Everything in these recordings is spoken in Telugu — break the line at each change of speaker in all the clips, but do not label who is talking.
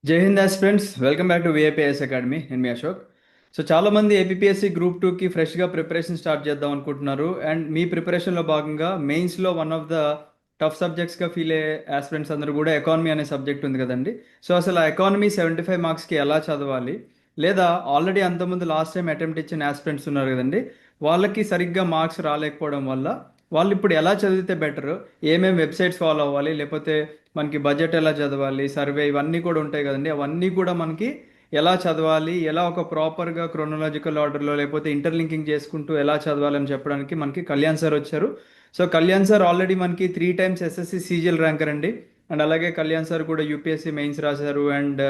జై Hind aspirants, welcome back to VIPS academy. నేను మీ అశోక్. సో చాలామంది ఏపీఎస్సి గ్రూప్ టూకి ఫ్రెష్గా ప్రిపరేషన్ స్టార్ట్ చేద్దాం అనుకుంటున్నారు. అండ్ మీ ప్రిపరేషన్లో భాగంగా మెయిన్స్లో వన్ ఆఫ్ ద టఫ్ సబ్జెక్ట్స్గా ఫీల్ అయ్యే ఆస్పిరెంట్స్ అందరూ కూడా ఎకానమీ అనే సబ్జెక్ట్ ఉంది కదండి. సో అసలు ఆ ఎకానమీ 75 మార్క్స్కి ఎలా చదవాలి, లేదా ఆల్రెడీ అంతకుముందు లాస్ట్ టైం అటెంప్ట్ ఇచ్చిన ఆస్పిరెంట్స్ ఉన్నారు కదండి, వాళ్ళకి సరిగ్గా మార్క్స్ రాలేకపోవడం వల్ల వాళ్ళు ఇప్పుడు ఎలా చదివితే బెటర్, ఏమేమి వెబ్సైట్స్ ఫాలో అవ్వాలి, లేకపోతే మనకి బడ్జెట్ ఎలా చదవాలి, సర్వే ఇవన్నీ కూడా ఉంటాయి కదండి, అవన్నీ కూడా మనకి ఎలా చదవాలి, ఎలా ఒక ప్రాపర్గా క్రొనలాజికల్ ఆర్డర్లో లేకపోతే ఇంటర్లింకింగ్ చేసుకుంటూ ఎలా చదవాలని చెప్పడానికి మనకి కళ్యాణ్ సార్ వచ్చారు. సో కళ్యాణ్ సార్ ఆల్రెడీ మనకి 3 times ఎస్ఎస్సి సీజిఎల్ ర్యాంకర్ అండి. అండ్ అలాగే కళ్యాణ్ సార్ కూడా యూపీఎస్సీ మెయిన్స్ రాశారు. అండ్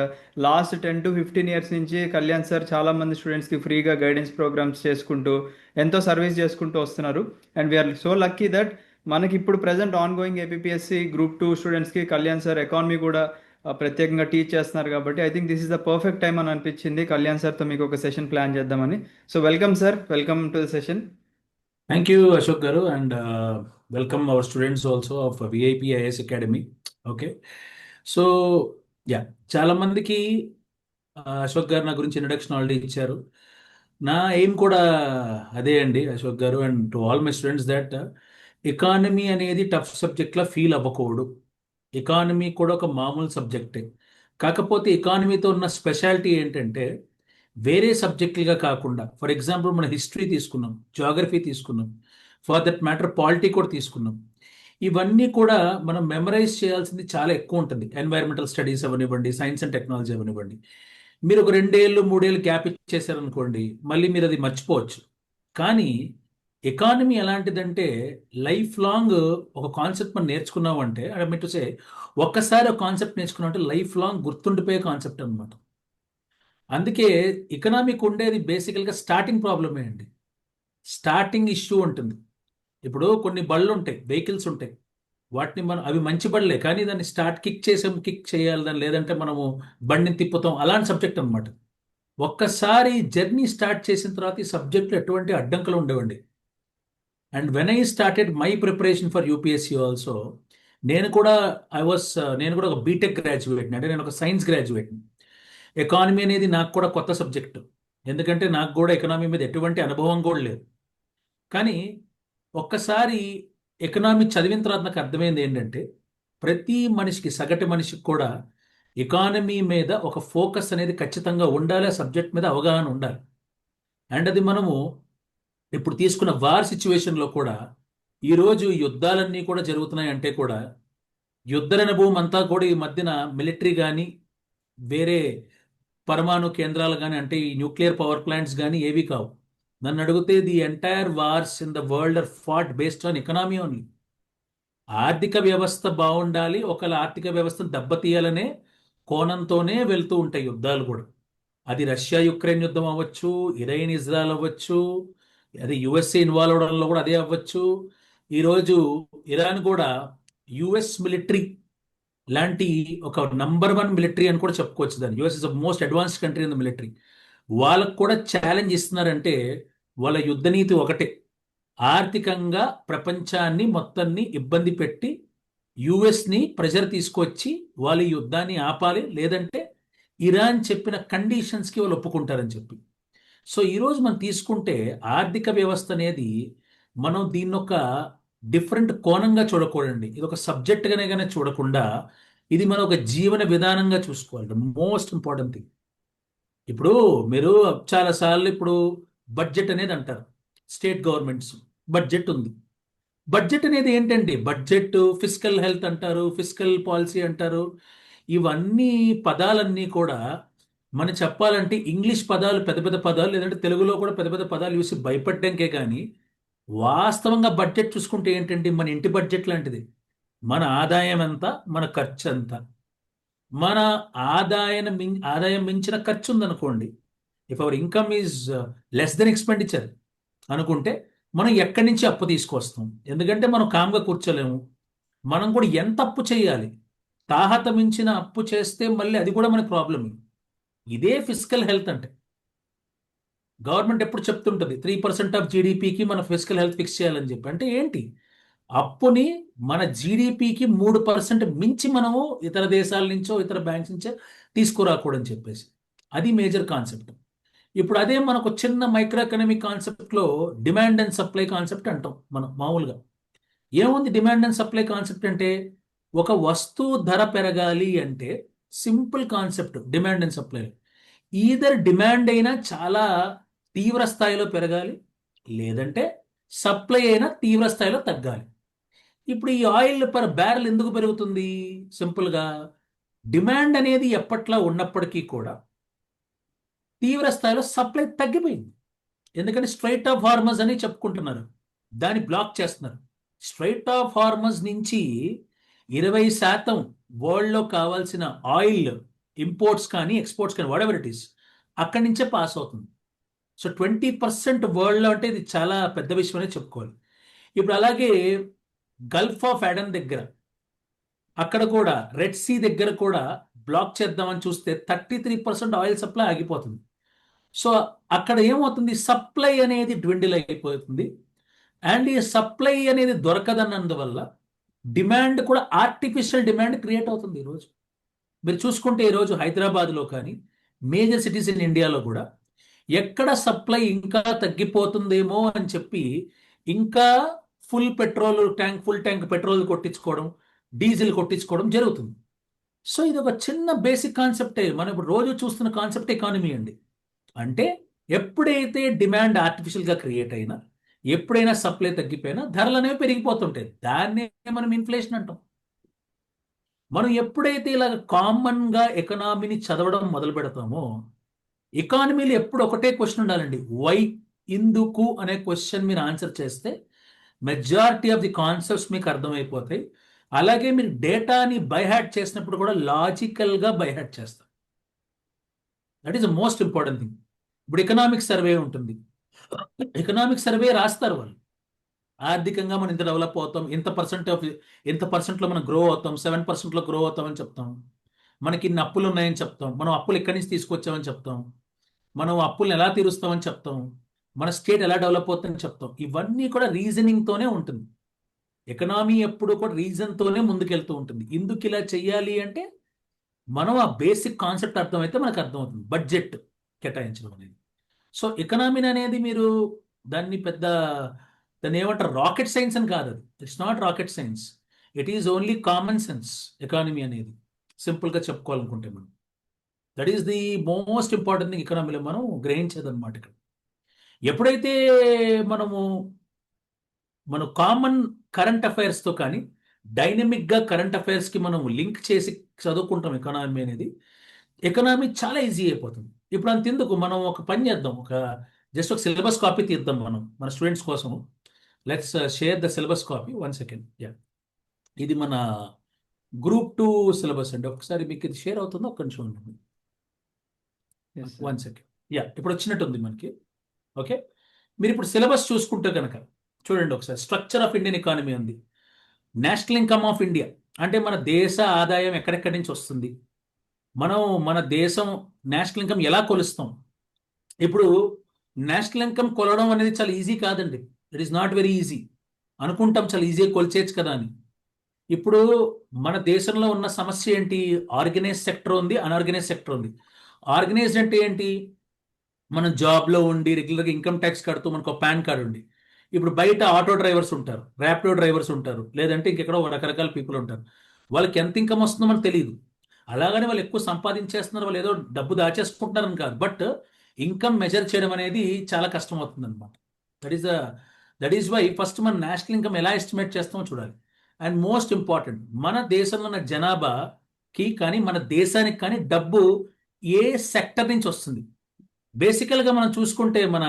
లాస్ట్ 10 to 15 years నుంచి కళ్యాణ్ సార్ చాలా మంది స్టూడెంట్స్కి ఫ్రీగా గైడెన్స్ ప్రోగ్రామ్స్ చేసుకుంటూ ఎంతో సర్వీస్ చేసుకుంటూ వస్తున్నారు. And we're so lucky that మనకి ఇప్పుడు present on going APSC group two స్టూడెంట్స్కి కళ్యాణ్ సార్ ఎకానమీ కూడా ప్రత్యేకంగా టీచ్ చేస్తున్నారు. కాబట్టి I think this is the perfect time అని అనిపించింది కళ్యాణ్ సార్తో మీకు ఒక సెషన్ ప్లాన్ చేద్దామని. So welcome sir, welcome to the session.
Thank you, Ashok Garu, and welcome our students also of VIP IS Academy. Okay. So yeah చాలా మందికి అశోక్ గారు నా గురించి ఇంట్రడక్షన్ ఆల్రెడీ ఇచ్చారు. నా ఎయిమ్ కూడా అదే అండి Ashok garu, and to all my students that economy అనేది టఫ్ సబ్జెక్ట్లా ఫీల్ అవ్వకూడదు. ఎకానమీ కూడా ఒక మామూలు సబ్జెక్టే. కాకపోతే ఎకానమీతో ఉన్న స్పెషాలిటీ ఏంటంటే వేరే సబ్జెక్టులుగా కాకుండా, ఫర్ ఎగ్జాంపుల్ మన హిస్టరీ తీసుకున్నాం, జాగ్రఫీ తీసుకున్నాం, ఫర్ దట్ మ్యాటర్ పాలిటీ కూడా తీసుకున్నాం. ఇవన్నీ కూడా మనం మెమరైజ్ చేయాల్సింది చాలా ఎక్కువ ఉంటుంది. ఎన్వైరన్మెంటల్ స్టడీస్ అవనివ్వండి, సైన్స్ అండ్ టెక్నాలజీ అవనివ్వండి. మీరు ఒక 2 ఏళ్ళు 3 ఏళ్ళు గ్యాప్ ఇచ్చేసారనుకోండి, మళ్ళీ మీరు అది మర్చిపోవచ్చు. కానీ ఎకానమీ ఎలాంటిదంటే లైఫ్ లాంగ్ ఒక కాన్సెప్ట్ మనం నేర్చుకున్నామంటే, ఐ మీన్ టు సే, ఒక్కసారి ఒక కాన్సెప్ట్ నేర్చుకున్నామంటే లైఫ్ లాంగ్ గుర్తుండిపోయే కాన్సెప్ట్ అనమాట. అందుకే ఎకనామిక్ ఉండేది బేసికల్గా స్టార్టింగ్ ప్రాబ్లమే అండి. స్టార్టింగ్ ఇష్యూ ఉంటుంది. ఇప్పుడు కొన్ని బళ్ళు ఉంటాయి, వెహికల్స్ ఉంటాయి. వాటిని మనం, అవి మంచి బళ్ళే, కానీ దాన్ని స్టార్ట్ కిక్ చేయాలి దాన్ని, లేదంటే మనము బండిని తిప్పుతాం, అలాంటి సబ్జెక్ట్ అనమాట. ఒక్కసారి జర్నీ స్టార్ట్ చేసిన తర్వాత ఈ సబ్జెక్టులో ఎటువంటి అడ్డంకులు ఉండవండి. And when I started my preparation for UPSC also, నేను కూడా నేను కూడా ఒక బీటెక్ గ్రాడ్యుయేట్, అంటే నేను ఒక సైన్స్ గ్రాడ్యుయేట్. ఎకానమీ అనేది నాకు కూడా కొత్త సబ్జెక్టు, ఎందుకంటే నాకు కూడా ఎకనామీ మీద ఎటువంటి అనుభవం కూడా లేదు. కానీ ఒక్కసారి ఎకనామీ చదివిన తర్వాత నాకు అర్థమైంది ఏంటంటే, ప్రతి మనిషికి, సగటు మనిషికి కూడా ఎకానమీ మీద ఒక ఫోకస్ అనేది ఖచ్చితంగా ఉండాలి, ఆ సబ్జెక్ట్ మీద అవగాహన ఉండాలి. అండ్ అది మనము ఇప్పుడు తీసుకున్న వార్ సిచ్యువేషన్లో కూడా, ఈరోజు యుద్ధాలన్నీ కూడా జరుగుతున్నాయి అంటే కూడా, యుద్ధ అనుభవం అంతా కూడా ఈ మధ్యన మిలిటరీ కానీ, వేరే పరమాణు కేంద్రాలు కానీ, అంటే ఈ న్యూక్లియర్ పవర్ ప్లాంట్స్ కానీ ఏవి కావు. నన్ను అడిగితే the entire wars in the world are fought based on economy only. ఆర్థిక వ్యవస్థ బాగుండాలి, ఒకళ్ళ ఆర్థిక వ్యవస్థను దెబ్బతీయాలనే కోణంతోనే వెళ్తూ ఉంటాయి యుద్ధాలు కూడా. అది రష్యా యుక్రెయిన్ యుద్ధం అవ్వచ్చు, ఇరాన్ ఇజ్రాయల్ అవ్వచ్చు, అది యుఎస్ఏ ఇన్వాల్వ్ అవడంలో కూడా అదే అవ్వచ్చు. ఈరోజు ఇరాన్ కూడా యుఎస్ మిలిటరీ లాంటి ఒక నంబర్ 1 మిలిటరీ అని కూడా చెప్పుకోవచ్చు. దాన్ని US is the most advanced country in the military. వాళ్ళకు కూడా ఛాలెంజ్ ఇస్తున్నారంటే వాళ్ళ యుద్ధ నీతి ఒకటే: ఆర్థికంగా ప్రపంచాన్ని మొత్తాన్ని ఇబ్బంది పెట్టి యుఎస్ని ప్రెజర్ తీసుకొచ్చి వాళ్ళు ఈ యుద్ధాన్ని ఆపాలి, లేదంటే ఇరాన్ చెప్పిన కండిషన్స్కి వాళ్ళు ఒప్పుకుంటారని చెప్పి. సో ఈరోజు మనం తీసుకుంటే ఆర్థిక వ్యవస్థ అనేది, మనం దీన్ని ఒక డిఫరెంట్ కోణంగా చూడకూడదండి. ఇది ఒక సబ్జెక్ట్గానే కానీ చూడకుండా, ఇది మనం ఒక జీవన విధానంగా చూసుకోవాలి. Most important thing. ఇప్పుడు మీరు చాలాసార్లు ఇప్పుడు బడ్జెట్ అనేది అంటారు. స్టేట్ గవర్నమెంట్స్ బడ్జెట్ ఉంది. బడ్జెట్ అనేది ఏంటండి? బడ్జెట్, ఫిజికల్ హెల్త్ అంటారు, ఫిజికల్ పాలసీ అంటారు. ఇవన్నీ పదాలన్నీ కూడా మనం చెప్పాలంటే ఇంగ్లీష్ పదాలు, పెద్ద పెద్ద పదాలు, లేదంటే తెలుగులో కూడా పెద్ద పెద్ద పదాలు చూసి భయపడ్డానికే కానీ, వాస్తవంగా బడ్జెట్ చూసుకుంటే ఏంటంటే మన ఇంటి బడ్జెట్ లాంటిది. మన ఆదాయం ఎంత, మన ఖర్చు ఎంత. మన ఆదాయం మించిన ఖర్చు ఉందనుకోండి, if hour income is less than expenditure అనుకుంటే, మనం ఎక్కడి నుంచి అప్పు తీసుకొస్తాం? ఎందుకంటే మనం కామ్గా కూర్చోలేము. మనం కూడా ఎంత అప్పు చేయాలి? తాహత మించిన అప్పు చేస్తే మళ్ళీ అది కూడా మనకు ప్రాబ్లం. ఇదే ఫిజికల్ హెల్త్ అంటే. గవర్నమెంట్ ఎప్పుడు చెప్తుంటుంది 3% ఆఫ్ జీడిపికి మన ఫిజికల్ హెల్త్ ఫిక్స్ చేయాలని చెప్పి. అంటే ఏంటి? అప్పుని మన జీడిపికి 3% మించి మనము ఇతర దేశాల నుంచో ఇతర బ్యాంక్స్ నుంచో తీసుకురాకూడదని చెప్పేసి అది మేజర్ కాన్సెప్ట్. ఇప్పుడు అదే మనకు చిన్న మైక్రో ఎకనామిక్ కాన్సెప్ట్లో డిమాండ్ అండ్ సప్లై కాన్సెప్ట్ అంటాం మనం మామూలుగా. ఏముంది డిమాండ్ అండ్ సప్లై కాన్సెప్ట్ అంటే? ఒక వస్తువు ధర పెరగాలి అంటే simple concept demand and supply. Either demand అయినా చాలా తీవ్ర స్థాయిలో పెరగాలి, లేదంటే సప్లై అయినా తీవ్ర స్థాయిలో తగ్గాలి. ఇప్పుడు ఈ ఆయిల్ పర్ బ్యారెల్ ఎందుకు పెరుగుతుంది? సింపుల్గా డిమాండ్ అనేది ఎప్పట్లా ఉన్నప్పటికీ కూడా తీవ్ర స్థాయిలో సప్లై తగ్గిపోయింది. ఎందుకంటే స్ట్రైట్ ఆఫ్ హార్మజ్ అని చెప్పుకుంటున్నారు, దాన్ని బ్లాక్ చేస్తున్నారు. స్ట్రైట్ ఆఫ్ హార్మజ్ నుంచి 20% వరల్డ్లో కావాల్సిన ఆయిల్ ఇంపోర్ట్స్ కానీ ఎక్స్పోర్ట్స్ కానీ వాట్ ఎవర్ ఇట్ ఈస్ అక్కడి నుంచే పాస్ అవుతుంది. సో 20% వరల్డ్లో అంటే ఇది చాలా పెద్ద విషయం అనే చెప్పుకోవాలి. ఇప్పుడు అలాగే గల్ఫ్ ఆఫ్ ఎడన్ దగ్గర అక్కడ కూడా రెడ్ సీ దగ్గర కూడా బ్లాక్ చేద్దామని చూస్తే 33% ఆయిల్ సప్లై ఆగిపోతుంది. సో అక్కడ ఏమవుతుంది, సప్లై అనేది డ్విండిల్ అయిపోతుంది. అండ్ ఈ సప్లై అనేది దొరకదన్నందువల్ల డిమాండ్ కూడా ఆర్టిఫిషియల్ డిమాండ్ క్రియేట్ అవుతుంది. ఈరోజు మీరు చూసుకుంటే ఈరోజు హైదరాబాద్లో కానీ మేజర్ సిటీస్ ఇన్ ఇండియాలో కూడా ఎక్కడ సప్లై ఇంకా తగ్గిపోతుందేమో అని చెప్పి ఇంకా ఫుల్ ట్యాంక్ పెట్రోల్ కొట్టించుకోవడం, డీజిల్ కొట్టించుకోవడం జరుగుతుంది. సో ఇది ఒక చిన్న బేసిక్ కాన్సెప్టే, మనం ఇప్పుడు రోజు చూస్తున్న కాన్సెప్ట్ ఎకానమీ అండి. అంటే ఎప్పుడైతే డిమాండ్ ఆర్టిఫిషియల్గా క్రియేట్ అయినా, ఎప్పుడైనా సప్లై తగ్గిపోయినా ధరలు అనేవి పెరిగిపోతుంటాయి. దాన్నే మనం ఇన్ఫ్లేషన్ అంటాం. మనం ఎప్పుడైతే ఇలాగ కామన్గా ఎకనామీని చదవడం మొదలు పెడతామో, ఎకానమీలో ఎప్పుడు ఒకటే క్వశ్చన్ ఉండాలండి, వై, ఎందుకు అనే క్వశ్చన్ మీరు ఆన్సర్ చేస్తే మెజారిటీ ఆఫ్ ది కాన్సెప్ట్స్ మీకు అర్థమైపోతాయి. అలాగే మీరు డేటాని బైహార్ట్ చేసినప్పుడు కూడా లాజికల్గా బైహార్ట్ చేస్తారు. That is the most important thing. ఇప్పుడు ఎకనామిక్ సర్వే ఉంటుంది, ఎకనామిక్ సర్వే రాస్తారు వాళ్ళు, ఆర్థికంగా మనం ఇంత డెవలప్ అవుతాం, ఇంత పర్సెంట్లో మనం గ్రో అవుతాం, 7%లో గ్రో అవుతామని చెప్తాం. మనకి ఇన్ని అప్పులు ఉన్నాయని చెప్తాం, మనం అప్పులు ఎక్కడి నుంచి తీసుకొచ్చామని చెప్తాం, మనం అప్పులను ఎలా తీరుస్తామని చెప్తాం, మన స్టేట్ ఎలా డెవలప్ అవుతుందని చెప్తాం. ఇవన్నీ కూడా రీజనింగ్తోనే ఉంటుంది. ఎకనామీ ఎప్పుడు కూడా రీజన్తోనే ముందుకెళ్తూ ఉంటుంది. ఎందుకు ఇలా చెయ్యాలి అంటే మనం ఆ బేసిక్ కాన్సెప్ట్ అర్థమైతే మనకు అర్థమవుతుంది, బడ్జెట్ కేటాయించడం అనేది. సో ఎకనామీ అనేది మీరు దాన్ని ఏమంటారు, రాకెట్ సైన్స్ అని కాదు. అది it's not rocket science, it is only common sense. Economy అనేది సింపుల్గా చెప్పుకోవాలనుకుంటే మనం, that is the most important thing ఎకనామీలో మనం గ్రహించేదన్నమాట. ఇక్కడ ఎప్పుడైతే మనము మన కామన్ కరెంట్ అఫైర్స్తో కానీ డైనమిక్గా కరెంట్ అఫైర్స్కి మనం లింక్ చేసి చదువుకుంటాం ఎకనామీ అనేది, ఎకనామీ చాలా ఈజీ అయిపోతుంది. ఇప్పుడు అంతెందుకు, మనం ఒక పని చేద్దాం, జస్ట్ ఒక సిలబస్ కాపీ తీద్దాం మనం మన స్టూడెంట్స్ కోసం. Let's share the syllabus copy. 1 second. Yeah, ఇది మన గ్రూప్ 2 సిలబస్ అండి. ఒకసారి మీకు ఇది షేర్ అవుతుందో ఒక్క నిమిషం ఉంటుంది.
Yes, sir.
1 సెకండ్. యా, ఇప్పుడు వచ్చినట్టు ఉంది మనకి. ఓకే, మీరు ఇప్పుడు సిలబస్ చూసుకుంటే కనుక చూడండి ఒకసారి. స్ట్రక్చర్ ఆఫ్ ఇండియన్ ఎకానమీ ఉంది. నేషనల్ ఇన్కమ్ ఆఫ్ ఇండియా అంటే మన దేశ ఆదాయం ఎక్కడెక్కడి నుంచి వస్తుంది, మనం మన దేశం నేషనల్ ఇన్కమ్ ఎలా కొలుస్తాం. ఇప్పుడు నేషనల్ ఇన్కమ్ కొలవడం అనేది చాలా ఈజీ కాదండి. It is not very easy. అనుకుంటాం చాలా ఈజీగా కొలిచేయచ్చు కదా అని. ఇప్పుడు మన దేశంలో ఉన్న సమస్య ఏంటి, ఆర్గనైజ్ సెక్టర్ ఉంది, అన్ఆర్గనైజ్ సెక్టర్ ఉంది. ఆర్గనైజ్డ్ అంటే ఏంటి, మనం జాబ్లో ఉండి రెగ్యులర్గా ఇన్కమ్ ట్యాక్స్ కడుతూ మనకు ఒక పాన్ కార్డు ఉండి, ఇప్పుడు బయట ఆటో డ్రైవర్స్ ఉంటారు, ర్యాపిడో డ్రైవర్స్ ఉంటారు, లేదంటే ఇంకెక్కడో రకరకాల పీపుల్ ఉంటారు. వాళ్ళకి ఎంత ఇన్కమ్ వస్తుందో మనకు తెలియదు. అలాగని వాళ్ళు ఎక్కువ సంపాదించేస్తున్నారు, వాళ్ళు ఏదో డబ్బు దాచేసుకుంటున్నారని కాదు, బట్ ఇన్కమ్ మెజర్ చేయడం అనేది చాలా కష్టం అవుతుంది అనమాట. దట్ ఈస్ వై ఫస్ట్ మన నేషనల్ ఇన్కమ్ ఎలా ఎస్టిమేట్ చేస్తామో చూడాలి. అండ్ మోస్ట్ ఇంపార్టెంట్, మన దేశంలో ఉన్న జనాభాకి కానీ మన దేశానికి కానీ డబ్బు ఏ సెక్టర్ నుంచి వస్తుంది. బేసికల్గా మనం చూసుకుంటే మన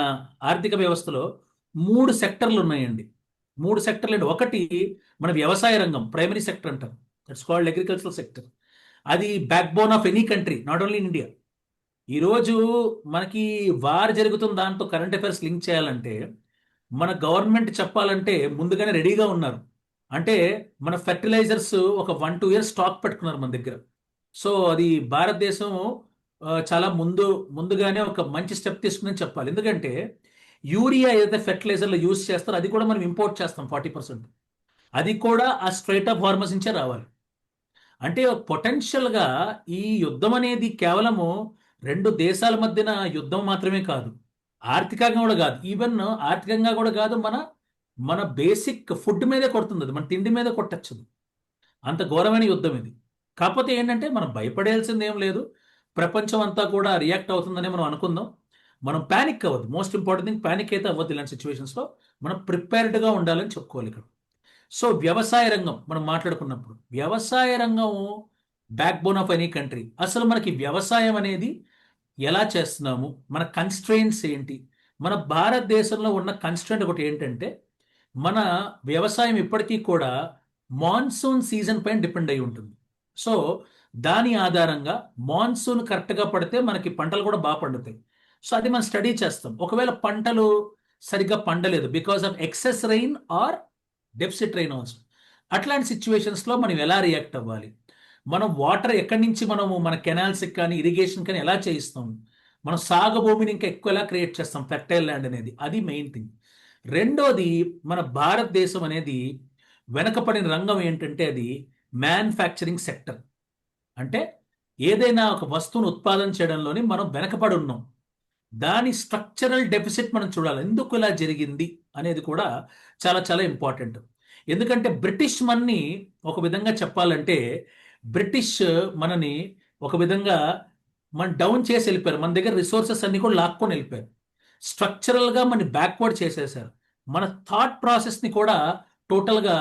ఆర్థిక వ్యవస్థలో 3 సెక్టర్లు ఉన్నాయండి. 3 సెక్టర్లు అంటే, ఒకటి మన వ్యవసాయ రంగం, ప్రైమరీ సెక్టర్ అంటారు, దట్స్ కాల్డ్ అగ్రికల్చరల్ సెక్టర్. అది back bone of any country, not only India. ఈరోజు మనకి వార్ జరుగుతున్న దాంతో కరెంట్ అఫైర్స్ లింక్ చేయాలంటే మన గవర్నమెంట్ చెప్పాలంటే ముందుగానే రెడీగా ఉన్నారు. అంటే మన ఫెర్టిలైజర్స్ ఒక 1-2 ఇయర్స్ స్టాక్ పెట్టుకున్నారు మన దగ్గర. సో అది భారతదేశం చాలా ముందుగానే ఒక మంచి స్టెప్ తీసుకుందని చెప్పాలి. ఎందుకంటే యూరియా ఏదైతే ఫెర్టిలైజర్లో యూజ్ చేస్తారో అది కూడా మనం ఇంపోర్ట్ చేస్తాం 40%. అది కూడా ఆ స్ట్రైట్ ఆఫ్ హార్మస్ నుంచే రావాలి. అంటే పొటెన్షియల్గా ఈ యుద్ధం అనేది కేవలము రెండు దేశాల మధ్యన యుద్ధం మాత్రమే కాదు, ఆర్థికంగా కూడా కాదు, ఈవెన్ ఆర్థికంగా కూడా కాదు, మన మన బేసిక్ ఫుడ్ మీదే కొడుతుంది, అది మన తిండి మీద కొట్టచ్చు. అంత ఘోరమైన యుద్ధం ఇది. కాకపోతే ఏంటంటే మనం భయపడాల్సింది ఏం లేదు, ప్రపంచం అంతా కూడా రియాక్ట్ అవుతుందని మనం అనుకుందాం. మనం ప్యానిక్ అవ్వద్దు. మోస్ట్ ఇంపార్టెంట్ థింగ్, ప్యానిక్ అయితే అవ్వద్దు. ఇలాంటి సిచ్యువేషన్స్లో మనం ప్రిపేర్డ్గా ఉండాలని చెప్పుకోవాలి ఇక్కడ. సో వ్యవసాయ రంగం మనం మాట్లాడుకున్నప్పుడు, వ్యవసాయ రంగం back bone of any country. అసలు మనకి వ్యవసాయం అనేది ఎలా చేస్తున్నాము, మన కన్స్ట్రెయింట్స్ ఏంటి? మన భారతదేశంలో ఉన్న కన్స్ట్రెయింట్ ఒకటి ఏంటంటే, మన వ్యవసాయం ఇప్పటికీ కూడా మాన్సూన్ సీజన్ పైన డిపెండ్ అయి ఉంటుంది. సో దాని ఆధారంగా మాన్సూన్ కరెక్ట్గా పడితే మనకి పంటలు కూడా బాగా పండుతాయి. సో అది మనం స్టడీ చేస్తాం. ఒకవేళ పంటలు సరిగ్గా పండలేదు because of excess rain or deficit rain also, అట్లాంటి సిచ్యువేషన్స్లో మనం ఎలా రియాక్ట్ అవ్వాలి, మనం వాటర్ ఎక్కడి నుంచి మనము మన కెనాల్స్ కానీ ఇరిగేషన్ కానీ ఎలా చేయిస్తాం, మనం సాగు భూమిని ఇంకా ఎక్కువ ఎలా క్రియేట్ చేస్తాం, ఫెర్టైల్ ల్యాండ్ అనేది, అది మెయిన్ థింగ్. రెండోది, మన భారతదేశం అనేది వెనకపడిన రంగం ఏంటంటే అది మ్యానుఫ్యాక్చరింగ్ సెక్టర్. అంటే ఏదైనా ఒక వస్తువును ఉత్పాదన చేయడంలోని మనం వెనకపడి ఉన్నాం. దాని స్ట్రక్చరల్ డెఫిసిట్ మనం చూడాలి, ఎందుకు ఇలా జరిగింది అనేది కూడా చాలా చాలా ఇంపార్టెంట్. ఎందుకంటే బ్రిటిష్ మనని ఒక విధంగా చెప్పాలంటే, బ్రిటిష్ మనని ఒక విధంగా మన డౌన్ చేసి వెళ్ళిపోయారు. మన దగ్గర రిసోర్సెస్ అన్ని కూడా లాక్కొని వెళ్ళిపోయారు. స్ట్రక్చరల్గా మన బ్యాక్వర్డ్ చేసేసారు. మన థాట్ ప్రాసెస్ని కూడా టోటల్గా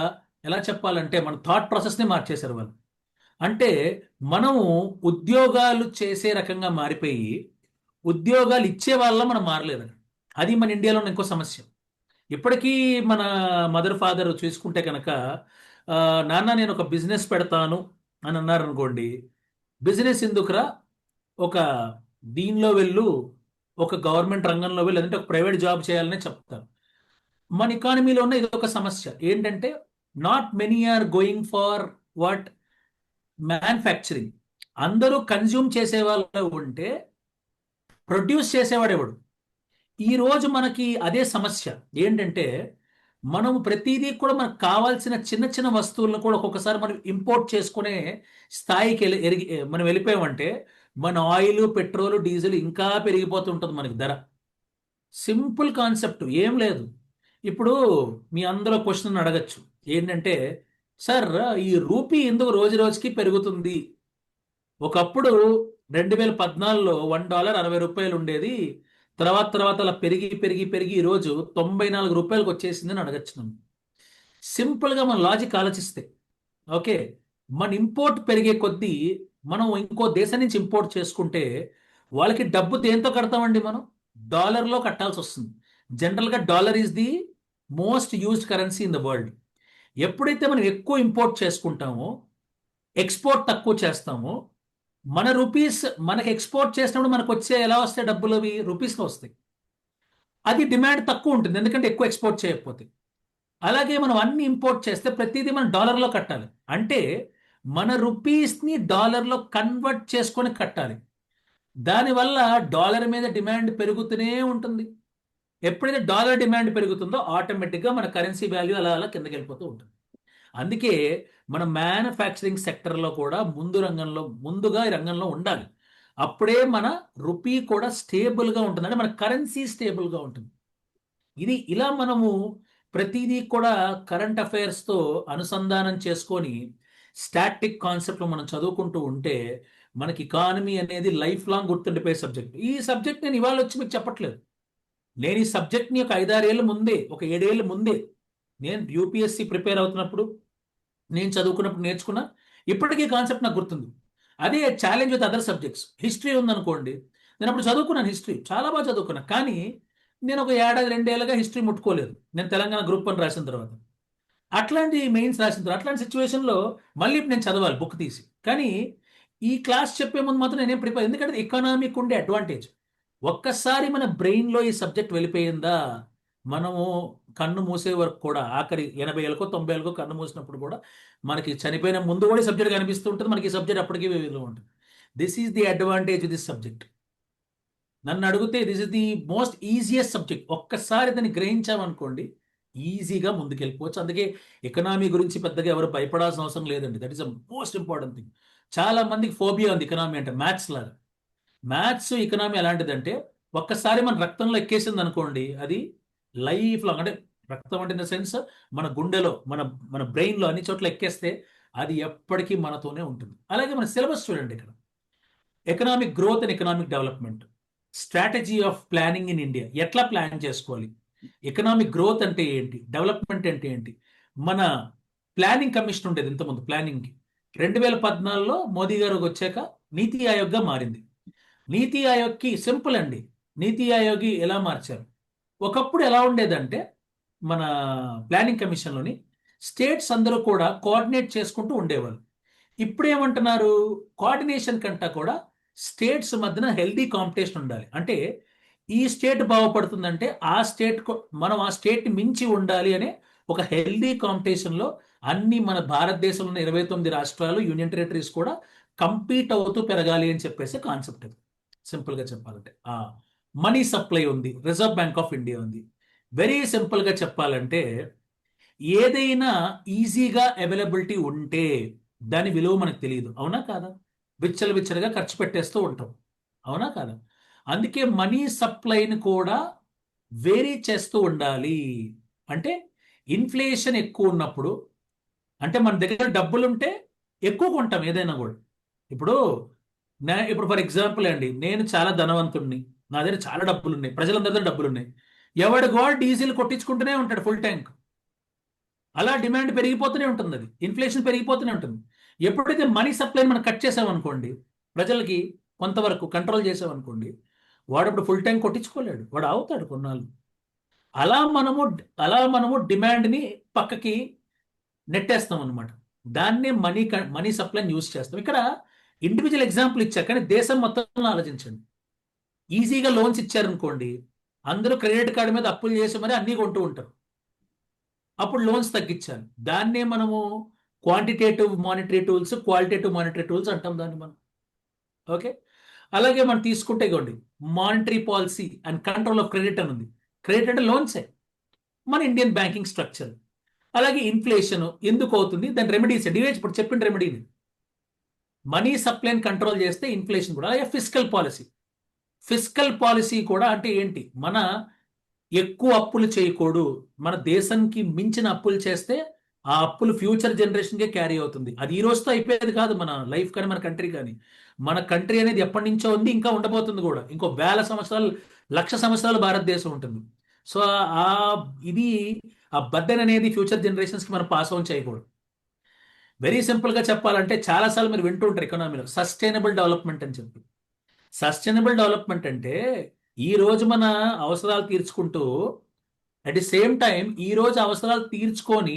ఎలా చెప్పాలంటే మన థాట్ ప్రాసెస్ని మార్చేశారు వాళ్ళు. అంటే మనము ఉద్యోగాలు చేసే రకంగా మారిపోయి ఉద్యోగాలు ఇచ్చే వాళ్ళ మనం మారలేదు. అది మన ఇండియాలో ఉన్న ఇంకో సమస్య. ఇప్పటికీ మన మదర్ ఫాదర్ చూసుకుంటే కనుక, నాన్న నేను ఒక బిజినెస్ పెడతాను అని అన్నారు అనుకోండి, బిజినెస్ ఎందుకురా, ఒక దీనిలో వెళ్ళు, ఒక గవర్నమెంట్ రంగంలో వెళ్ళి, లేదంటే ఒక ప్రైవేట్ జాబ్ చేయాలనే చెప్తారు. మన ఎకానమీలో ఉన్న ఇది ఒక సమస్య ఏంటంటే, not many are going for what manufacturing. అందరూ కన్జ్యూమ్ చేసే వాళ్ళు ఉంటే ప్రొడ్యూస్ చేసేవాడెవడు? ఈ రోజు మనకి అదే సమస్య ఏంటంటే, మనము ప్రతిదీ కూడా మనకు కావాల్సిన చిన్న చిన్న వస్తువులను కూడా ఒక్కొక్కసారి మనం ఇంపోర్ట్ చేసుకునే స్థాయికి మనం వెళ్ళిపోయామంటే, మన ఆయిల్, పెట్రోల్, డీజిల్ ఇంకా పెరిగిపోతుంటుంది మనకి ధర. సింపుల్ కాన్సెప్ట్, ఏం లేదు. ఇప్పుడు మీ అందరూ క్వశ్చన్ అడగచ్చు ఏంటంటే, సార్ ఈ రూపీ ఎందుకు రోజు రోజుకి పెరుగుతుంది? ఒకప్పుడు 2014లో $1 60 ఉండేది, తర్వాత తర్వాత అలా పెరిగి పెరిగి పెరిగి ఈరోజు $94 వచ్చేసిందని అడగచ్చు నన్ను. సింపుల్గా మన లాజిక్ ఆలోచిస్తే, ఓకే, మన ఇంపోర్ట్ పెరిగే కొద్దీ మనం ఇంకో దేశం నుంచి ఇంపోర్ట్ చేసుకుంటే వాళ్ళకి డబ్బు దేంతో కడతామండి? మనం డాలర్లో కట్టాల్సి వస్తుంది. జనరల్గా dollar is the most used currency in the world. ఎప్పుడైతే మనం ఎక్కువ ఇంపోర్ట్ చేసుకుంటామో, ఎక్స్పోర్ట్ తక్కువ చేస్తామో, మన రూపీస్ మనకి ఎక్స్పోర్ట్ చేసినప్పుడు మనకు వచ్చే ఎలా వస్తాయి డబ్బులు? అవి రూపీస్లో వస్తాయి. అది డిమాండ్ తక్కువ ఉంటుంది ఎందుకంటే ఎక్కువ ఎక్స్పోర్ట్ చేయకపోతే. అలాగే మనం అన్ని ఇంపోర్ట్ చేస్తే ప్రతిదీ మనం డాలర్లో కట్టాలి. అంటే మన రూపీస్ని డాలర్లో కన్వర్ట్ చేసుకొని కట్టాలి. దానివల్ల డాలర్ మీద డిమాండ్ పెరుగుతూనే ఉంటుంది. ఎప్పుడైతే డాలర్ డిమాండ్ పెరుగుతుందో ఆటోమేటిక్గా మన కరెన్సీ వాల్యూ అలా అలా కిందకి వెళ్ళిపోతూ ఉంటుంది. అందుకే మన మ్యానుఫ్యాక్చరింగ్ సెక్టర్లో కూడా ముందుగా ఈ రంగంలో ఉండాలి. అప్పుడే మన రూపీ కూడా స్టేబుల్గా ఉంటుంది, అంటే మన కరెన్సీ స్టేబుల్గా ఉంటుంది. ఇది ఇలా మనము ప్రతిదీ కూడా కరెంట్ అఫైర్స్తో అనుసంధానం చేసుకొని స్టాటిక్ కాన్సెప్ట్లో మనం చదువుకుంటూ ఉంటే మనకి ఎకానమీ అనేది లైఫ్ లాంగ్ గుర్తుండిపోయే సబ్జెక్ట్. ఈ సబ్జెక్ట్ నేను ఇవాళ వచ్చి మీకు చెప్పట్లేదు. నేను ఈ సబ్జెక్ట్ని ఒక 5-6 ఏళ్ళ ముందే, ఒక 7 ఏళ్ళ ముందే, నేను యూపీఎస్సి ప్రిపేర్ అవుతున్నప్పుడు, నేను చదువుకున్నప్పుడు నేర్చుకున్నా. ఇప్పటికీ కాన్సెప్ట్ నాకు గుర్తుంది. అదే challenge with other subjects. History ఉందనుకోండి, నేను అప్పుడు చదువుకున్నాను, హిస్టరీ చాలా బాగా చదువుకున్నాను. కానీ నేను ఒక 1-2 ఏళ్ళుగా హిస్టరీ ముట్టుకోలేదు. నేను తెలంగాణ గ్రూప్ 1 రాసిన తర్వాత, అట్లాంటి మెయిన్స్ రాసిన తర్వాత, అట్లాంటి సిచ్యువేషన్లో మళ్ళీ ఇప్పుడు నేను చదవాలి బుక్ తీసి. కానీ ఈ క్లాస్ చెప్పే ముందు మాత్రం నేనేం ప్రిపేర్, ఎందుకంటే ఎకనామిక్ ఉండే అడ్వాంటేజ్, ఒక్కసారి మన బ్రెయిన్లో ఈ సబ్జెక్ట్ వెళ్ళిపోయిందా, మనము కన్ను మూసే వరకు కూడా, ఆఖరి 80 ఏళ్ళకో 90 ఏళ్ళకో కన్ను మూసినప్పుడు కూడా మనకి చనిపోయిన ముందు కూడా ఈ సబ్జెక్ట్ కనిపిస్తూ ఉంటుంది. మనకి ఈ సబ్జెక్ట్ అప్పటికీ విలువ ఉంటుంది. This is the advantage this subject. నన్ను అడిగితే this is the most easiest subject. ఒక్కసారి దాన్ని గ్రహించామనుకోండి, ఈజీగా ముందుకెళ్ళిపోవచ్చు. అందుకే ఎకనామీ గురించి పెద్దగా ఎవరు భయపడాల్సిన అవసరం లేదండి. That is the most important thing. చాలా మందికి ఫోబియా ఉంది ఎకనామీ అంటే, మ్యాథ్స్ లాగా. మ్యాథ్స్ ఎకనామీ ఎలాంటిదంటే, ఒక్కసారి మన రక్తంలో ఎక్కేసింది అనుకోండి, అది లైఫ్ లాంగ్, అంటే రక్తం అంటే ఇన్ ద సెన్స్ మన గుండెలో, మన మన బ్రెయిన్లో అన్ని చోట్ల ఎక్కేస్తే అది ఎప్పటికీ మనతోనే ఉంటుంది. అలాగే మన సిలబస్ చూడండి ఇక్కడ, economic growth and economic development, strategy of planning in India, ఎట్లా ప్లాన్ చేసుకోవాలి, ఎకనామిక్ గ్రోత్ అంటే ఏంటి, డెవలప్మెంట్ అంటే ఏంటి. మన ప్లానింగ్ కమిషన్ ఉండేది ఇంతకుముందు, ప్లానింగ్కి 2014లో మోదీ గారు వచ్చాక నీతి ఆయోగ్గా మారింది. నీతి ఆయోగ్కి సింపుల్ అండి, నీతి ఆయోగి ఎలా మార్చారు. ఒకప్పుడు ఎలా ఉండేదంటే, మన ప్లానింగ్ కమిషన్లోని స్టేట్స్ అందరూ కూడా కోఆర్డినేట్ చేసుకుంటూ ఉండేవాళ్ళు. ఇప్పుడు ఏమంటున్నారు, కోఆర్డినేషన్ కంటా కూడా స్టేట్స్ మధ్యన హెల్దీ కాంపిటీషన్ ఉండాలి. అంటే ఈ స్టేట్ బాగుపడుతుందంటే ఆ స్టేట్, మనం ఆ స్టేట్ మించి ఉండాలి అనే ఒక హెల్దీ కాంపిటీషన్లో అన్ని మన భారతదేశంలో 29 రాష్ట్రాలు, యూనియన్ టెరిటరీస్ కూడా కంపీట్ అవుతూ పెరగాలి అని చెప్పేసి కాన్సెప్ట్ అది. సింపుల్గా చెప్పాలంటే మనీ సప్లై ఉంది, రిజర్వ్ బ్యాంక్ ఆఫ్ ఇండియా ఉంది. వెరీ సింపుల్గా చెప్పాలంటే, ఏదైనా ఈజీగా అవైలబిలిటీ ఉంటే దాని విలువ మనకు తెలియదు, అవునా కాదా? విచ్చలవిచ్చలుగా ఖర్చు పెట్టేస్తూ ఉంటాం, అవునా కాదా? అందుకే మనీ సప్లైని కూడా వేరీ చేస్తూ ఉండాలి. అంటే ఇన్ఫ్లేషన్ ఎక్కువ ఉన్నప్పుడు, అంటే మన దగ్గర డబ్బులు ఉంటే ఎక్కువ కొంటాం ఏదైనా కూడా. ఇప్పుడు ఇప్పుడు ఫర్ ఎగ్జాంపుల్ అండి, నేను చాలా ధనవంతుణ్ణి, నా దగ్గర చాలా డబ్బులు ఉన్నాయి, ప్రజలందరి దగ్గర డబ్బులు ఉన్నాయి. ఎవడు గోల్డ్ డీజిల్ కొట్టించుకుంటూనే ఉంటాడు ఫుల్ ట్యాంక్. అలా డిమాండ్ పెరిగిపోతూనే ఉంటుంది, అది ఇన్ఫ్లేషన్ పెరిగిపోతూనే ఉంటుంది. ఎప్పుడైతే మనీ సప్లైని మనం కట్ చేసామనుకోండి, ప్రజలకి కొంతవరకు కంట్రోల్ చేసామనుకోండి, వాడు అప్పుడు ఫుల్ ట్యాంక్ కొట్టించుకోలేడు, వాడు అవుతాడు కొన్నాళ్ళు. అలా మనము అలా మనము డిమాండ్ని పక్కకి నెట్టేస్తాం అనమాట. దాన్నే మనీ సప్లైని యూజ్ చేస్తాం. ఇక్కడ ఇండివిజువల్ ఎగ్జాంపుల్ ఇచ్చా, కానీ దేశం మొత్తంలో ఆలోచించండి. ఈజీగా లోన్స్ ఇచ్చారనుకోండి, అందరూ క్రెడిట్ కార్డు మీద అప్పులు చేసి మరి అన్నీ కొంటూ ఉంటారు. అప్పుడు లోన్స్ తగ్గించాలి. దాన్నే మనము quantitative monetary tools, qualitative monetary tools అంటాం దాన్ని మనం. ఓకే. అలాగే మనం తీసుకుంటే ఇవ్వండి, monetary policy and control of credit అని ఉంది. క్రెడిట్ అంటే లోన్సే, మన ఇండియన్ బ్యాంకింగ్ స్ట్రక్చర్. అలాగే ఇన్ఫ్లేషన్ ఎందుకు అవుతుంది, దాని రెమెడీస్ డివేజ్ ఇప్పుడు చెప్పిన రెమెడీని, మనీ సప్లైని కంట్రోల్ చేస్తే ఇన్ఫ్లేషన్ కూడా. అలాగే ఫిజికల్ పాలసీ, ఫిజికల్ పాలసీ కూడా అంటే ఏంటి, మన ఎక్కువ అప్పులు చేయకూడదు. మన దేశానికి మించిన అప్పులు చేస్తే ఆ అప్పులు ఫ్యూచర్ జనరేషన్కే క్యారీ అవుతుంది. అది ఈ రోజుతో అయిపోయేది కాదు మన లైఫ్ కానీ, మన కంట్రీ కానీ. మన కంట్రీ అనేది ఎప్పటి నుంచో ఉంది, ఇంకా ఉండబోతుంది కూడా. ఇంకో 1000 సంవత్సరాలు, 1,00,000 సంవత్సరాలు భారతదేశం ఉంటుంది. సో ఆ ఇది ఆ బర్డెన్ అనేది ఫ్యూచర్ జనరేషన్స్కి మనం పాస్ ఆన్ చేయకూడదు. వెరీ సింపుల్గా చెప్పాలంటే, చాలాసార్లు మీరు వింటూ ఉంటారు ఎకనామీలో సస్టైనబుల్ డెవలప్మెంట్ అని చెప్పి. సస్టైనబుల్ డెవలప్మెంట్ అంటే, ఈ రోజు మన అవసరాలు తీర్చుకుంటూ, అట్ ది సేమ్ టైం ఈ రోజు అవసరాలు తీర్చుకొని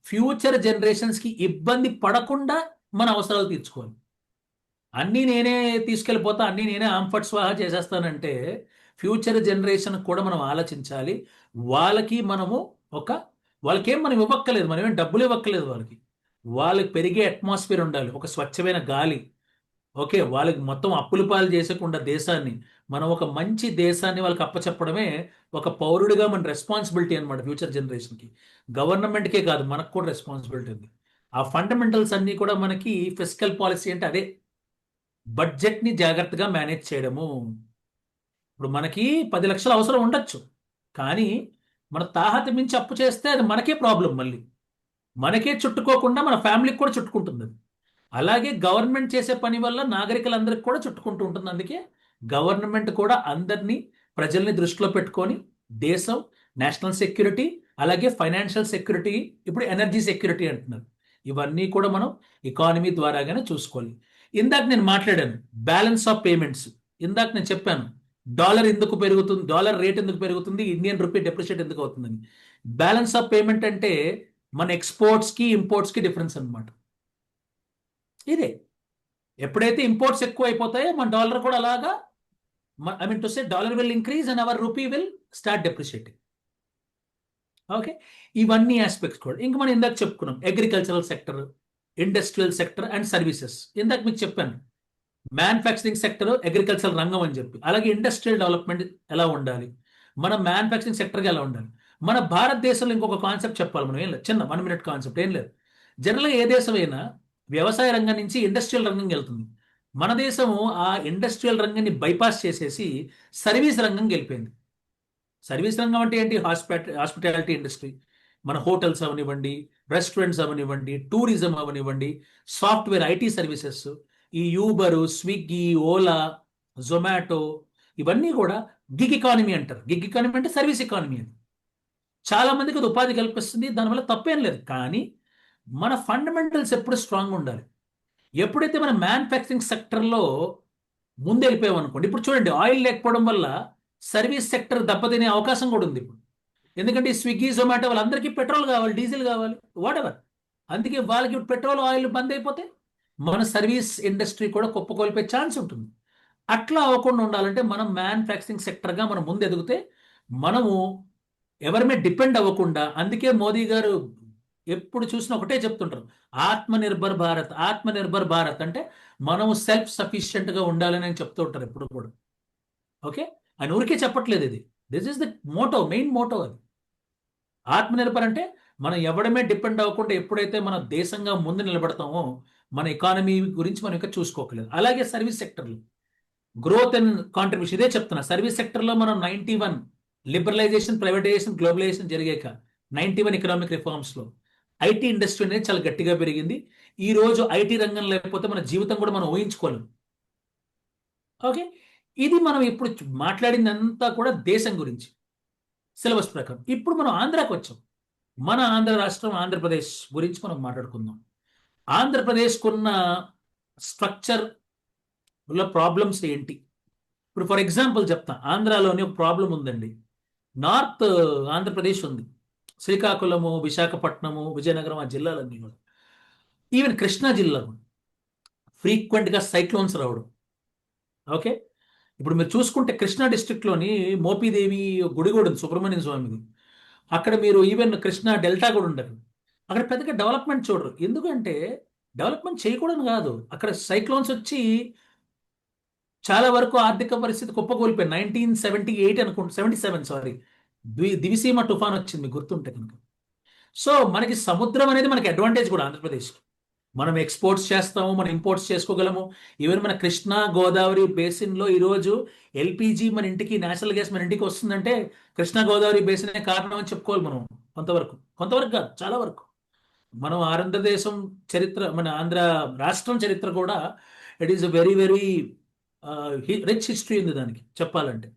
ఫ్యూచర్ జనరేషన్స్కి ఇబ్బంది పడకుండా మన అవసరాలు తీర్చుకోవాలి. అన్నీ నేనే తీసుకెళ్ళిపోతా, అన్నీ నేనే ఆంఫర్ట్ స్వాహా చేసేస్తానంటే ఫ్యూచర్ జనరేషన్ కూడా మనం ఆలోచించాలి. వాళ్ళకి మనము ఒక వాళ్ళకేం మనం ఇవ్వక్కలేదు, మనం ఏం డబ్బులు ఇవ్వక్కలేదు వాళ్ళకి. వాళ్ళకి పెరిగే అట్మాస్ఫియర్ ఉండాలి, ఒక స్వచ్ఛమైన గాలి. ఓకే, వాళ్ళకి మొత్తం అప్పుల పాలు చేసకుండా దేశాన్ని, మనం ఒక మంచి దేశాన్ని వాళ్ళకి అప్పచెప్పడమే ఒక పౌరుడిగా మన రెస్పాన్సిబిలిటీ అనమాట ఫ్యూచర్ జనరేషన్కి. గవర్నమెంట్కే కాదు, మనకు కూడా రెస్పాన్సిబిలిటీ ఉంది. ఆ ఫండమెంటల్స్ అన్నీ కూడా మనకి ఫిజికల్ పాలసీ అంటే అదే, బడ్జెట్ని జాగ్రత్తగా మేనేజ్ చేయడము. ఇప్పుడు మనకి 10 లక్షలు అవసరం ఉండొచ్చు, కానీ మన తాహత మించి అప్పు చేస్తే అది మనకే ప్రాబ్లం, మళ్ళీ మనకే చుట్టుకోకుండా మన ఫ్యామిలీకి కూడా చుట్టుకుంటుంది అది. అలాగే గవర్నమెంట్ చేసే పని వల్ల నాగరికులందరికీ కూడా చుట్టుకుంటూ ఉంటుంది. అందుకే గవర్నమెంట్ కూడా అందరినీ, ప్రజల్ని దృష్టిలో పెట్టుకొని దేశం, నేషనల్ సెక్యూరిటీ, అలాగే ఫైనాన్షియల్ సెక్యూరిటీ, ఇప్పుడు ఎనర్జీ సెక్యూరిటీ అంటున్నారు, ఇవన్నీ కూడా మనం ఎకానమీ ద్వారాగానే చూసుకోవాలి. ఇందాక నేను మాట్లాడాను బ్యాలెన్స్ ఆఫ్ పేమెంట్స్. ఇందాక నేను చెప్పాను డాలర్ ఎందుకు పెరుగుతుంది, డాలర్ రేట్ ఎందుకు పెరుగుతుంది, ఇండియన్ రూపీ డెప్రిషియేట్ ఎందుకు అవుతుందని. బ్యాలెన్స్ ఆఫ్ పేమెంట్ అంటే మన ఎక్స్పోర్ట్స్కి ఇంపోర్ట్స్కి డిఫరెన్స్ అన్నమాట. ఇదే, ఎప్పుడైతే ఇంపోర్ట్స్ ఎక్కువ అయిపోతాయో మన డాలర్ కూడా అలాగా, I mean to say dollar will increase and our rupee will start depreciating. Okay, ఇవన్నీ ఆస్పెక్ట్స్ కూడా. ఇంకా మనం ఇందాక చెప్పుకున్నాం agricultural sector, industrial sector and services. ఇందాక మీకు చెప్పాను మ్యానుఫ్యాక్చరింగ్ సెక్టర్, అగ్రికల్చర్ రంగం అని చెప్పి. అలాగే ఇండస్ట్రియల్ డెవలప్మెంట్ ఎలా ఉండాలి, మన మ్యానుఫ్యాక్చరింగ్ సెక్టర్గా ఎలా ఉండాలి. మన భారతదేశంలో ఇంకొక కాన్సెప్ట్ చెప్పాలి మనం, ఏం లేదు, చిన్న 1 మినిట్ కాన్సెప్ట్, ఏం లేదు. జనరల్గా ఏ దేశమైనా వ్యవసాయ రంగం నుంచి ఇండస్ట్రియల్ రంగంకి వెళ్తుంది. మన దేశము ఆ ఇండస్ట్రియల్ రంగాన్ని బైపాస్ చేసేసి సర్వీస్ రంగంకి వెళ్ళిపోయింది. సర్వీస్ రంగం అంటే ఏంటి? హాస్పిటాలిటీ ఇండస్ట్రీ, మన హోటల్స్ అవనివ్వండి, రెస్టారెంట్స్ అవనివ్వండి, టూరిజం అవనివ్వండి, సాఫ్ట్వేర్, ఐటీ సర్వీసెస్, ఈ యూబరు, స్విగ్గీ, ఓలా, జొమాటో, ఇవన్నీ కూడా గిగ్ ఎకానమీ అంటారు. గిగ్ ఎకానమీ అంటే సర్వీస్ ఎకానమీ అని. చాలా మందికి అది ఉపాధి కల్పిస్తుంది, దానివల్ల తప్పేం లేదు. కానీ మన ఫండమెంటల్స్ ఎప్పుడు స్ట్రాంగ్ ఉండాలి. ఎప్పుడైతే మన మ్యానుఫ్యాక్చరింగ్ సెక్టర్లో ముందు వెళ్ళిపోయాం అనుకోండి, ఇప్పుడు చూడండి, ఆయిల్ లేకపోవడం వల్ల సర్వీస్ సెక్టర్ దెబ్బతినే అవకాశం కూడా ఉంది ఇప్పుడు. ఎందుకంటే ఈ స్విగ్గీ, జొమాటో వాళ్ళందరికీ పెట్రోల్ కావాలి, డీజిల్ కావాలి, వాటెవర్. అందుకే వాళ్ళకి ఇప్పుడు పెట్రోల్, ఆయిల్ బంద్ అయిపోతే మన సర్వీస్ ఇండస్ట్రీ కూడా కుప్పకొల్పే ఛాన్స్ ఉంటుంది. అట్లా అవ్వకుండా ఉండాలంటే మనం మ్యానుఫ్యాక్చరింగ్ సెక్టర్గా మనం ముందు ఎదిగితే మనము ఎవరి మీద డిపెండ్ అవ్వకుండా. అందుకే మోదీ గారు ఎప్పుడు చూసినా ఒకటే చెప్తుంటారు, ఆత్మనిర్భర్ భారత్. ఆత్మనిర్భర్ భారత్ అంటే మనము సెల్ఫ్ సఫిషియెంట్గా ఉండాలని ఆయన చెప్తూ ఉంటారు ఎప్పుడు కూడా. ఓకే, ఆయన ఊరికే చెప్పట్లేదు ఇది. This is the motto, main motto అది. ఆత్మనిర్భర్ అంటే మనం ఎవడమే డిపెండ్ అవ్వకుండా ఎప్పుడైతే మన దేశంగా ముందు నిలబడతామో మన ఎకానమీ గురించి మనం ఇంకా చూసుకోకలేదు. అలాగే సర్వీస్ సెక్టర్లో గ్రోత్ అండ్ కాంట్రిబ్యూషన్, ఇదే చెప్తున్నా. సర్వీస్ సెక్టర్లో మనం 91 లిబరలైజేషన్, ప్రైవేటైజేషన్, గ్లోబలైజేషన్ జరిగాక 91 ఎకనామిక్ రిఫార్మ్స్లో ఐటీ ఇండస్ట్రీ అనేది చాలా గట్టిగా పెరిగింది. ఈ రోజు ఐటీ రంగం లేకపోతే మన జీవితం కూడా మనం ఊహించుకోలేం. ఓకే, ఇది మనం ఇప్పుడు మాట్లాడింది అంతా కూడా దేశం గురించి సిలబస్ ప్రకారం. ఇప్పుడు మనం ఆంధ్రాకి వచ్చాం. మన ఆంధ్ర రాష్ట్రం, ఆంధ్రప్రదేశ్ గురించి మనం మాట్లాడుకుందాం. ఆంధ్రప్రదేశ్కున్న స్ట్రక్చర్ లో ప్రాబ్లమ్స్ ఏంటి? ఇప్పుడు ఫర్ ఎగ్జాంపుల్ చెప్తా, ఆంధ్రాలోని ఒక ప్రాబ్లం ఉందండి. నార్త్ ఆంధ్రప్రదేశ్ ఉంది, శ్రీకాకుళము, విశాఖపట్నము, విజయనగరం, ఆ జిల్లాలన్నీ కూడా. ఈవెన్ కృష్ణా జిల్లా ఫ్రీక్వెంట్గా సైక్లోన్స్ రావడం. ఓకే, ఇప్పుడు మీరు చూసుకుంటే కృష్ణా డిస్ట్రిక్ట్లోని మోపీదేవి గుడి కూడా ఉంది, సుబ్రహ్మణ్య స్వామిది. అక్కడ మీరు ఈవెన్ కృష్ణా డెల్టా కూడా ఉండదు. అక్కడ పెద్దగా డెవలప్మెంట్ చూడరు. ఎందుకంటే డెవలప్మెంట్ చేయకూడదు కాదు, అక్కడ సైక్లోన్స్ వచ్చి చాలా వరకు ఆర్థిక పరిస్థితి కుప్పకూలిపోయింది. 1978 అనుకుంటా, 77, సారీ, దివిసీమ తుఫాన్ వచ్చింది మీకు గుర్తుంటే కనుక. సో మనకి సముద్రం అనేది మనకి అడ్వాంటేజ్ కూడా ఆంధ్రప్రదేశ్. మనం ఎక్స్పోర్ట్స్ చేస్తాము, మనం ఇంపోర్ట్స్ చేసుకోగలము. ఈవెన్ మన కృష్ణా గోదావరి బేసిన్లో ఈరోజు ఎల్పిజి మన ఇంటికి, నేచురల్ గ్యాస్ మన ఇంటికి వస్తుందంటే కృష్ణా గోదావరి బేసినే కారణం అని చెప్పుకోవాలి మనం. కొంతవరకు, కొంతవరకు కాదు, చాలా వరకు. మనం ఆంధ్రదేశం చరిత్ర, మన ఆంధ్ర రాష్ట్రం చరిత్ర కూడా it is very very rich history ఉంది దానికి చెప్పాలంటే.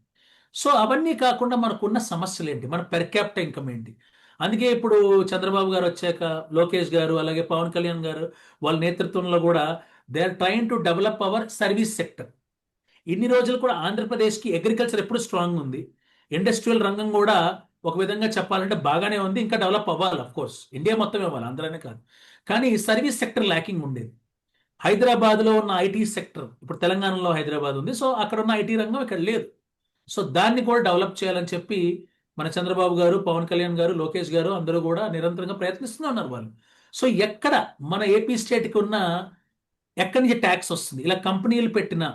సో అవన్నీ కాకుండా మనకున్న సమస్యలు ఏంటి, మన పెర్ క్యాపిటల్ ఇన్కమ్ ఏంటి? అందుకే ఇప్పుడు చంద్రబాబు గారు వచ్చాక లోకేష్ గారు, అలాగే పవన్ కళ్యాణ్ గారు వాళ్ళ నేతృత్వంలో కూడా they are train to develop our service sector. ఇన్ని రోజులు కూడా ఆంధ్రప్రదేశ్కి అగ్రికల్చర్ ఎప్పుడు స్ట్రాంగ్ ఉంది, ఇండస్ట్రియల్ రంగం కూడా ఒక విధంగా చెప్పాలంటే బాగానే ఉంది, ఇంకా డెవలప్ అవ్వాలి. అఫ్ కోర్స్ ఇండియా మొత్తం ఇవ్వాలి, ఆంధ్రానే కాదు. కానీ సర్వీస్ సెక్టర్ ల్యాకింగ్ ఉండేది. హైదరాబాద్లో ఉన్న ఐటీ సెక్టర్, ఇప్పుడు తెలంగాణలో హైదరాబాద్ ఉంది, సో అక్కడ ఉన్న ఐటీ రంగం ఇక్కడ లేదు. సో దాన్ని కూడా డెవలప్ చేయాలని చెప్పి మన చంద్రబాబు గారు, పవన్ కళ్యాణ్ గారు, లోకేష్ గారు అందరూ కూడా నిరంతరంగా ప్రయత్నిస్తూ ఉన్నారు వాళ్ళు. సో ఎక్కడ మన ఏపీ స్టేట్కి ఉన్న, ఎక్కడి నుంచి ట్యాక్స్ వస్తుంది, ఇలా కంపెనీలు పెట్టిన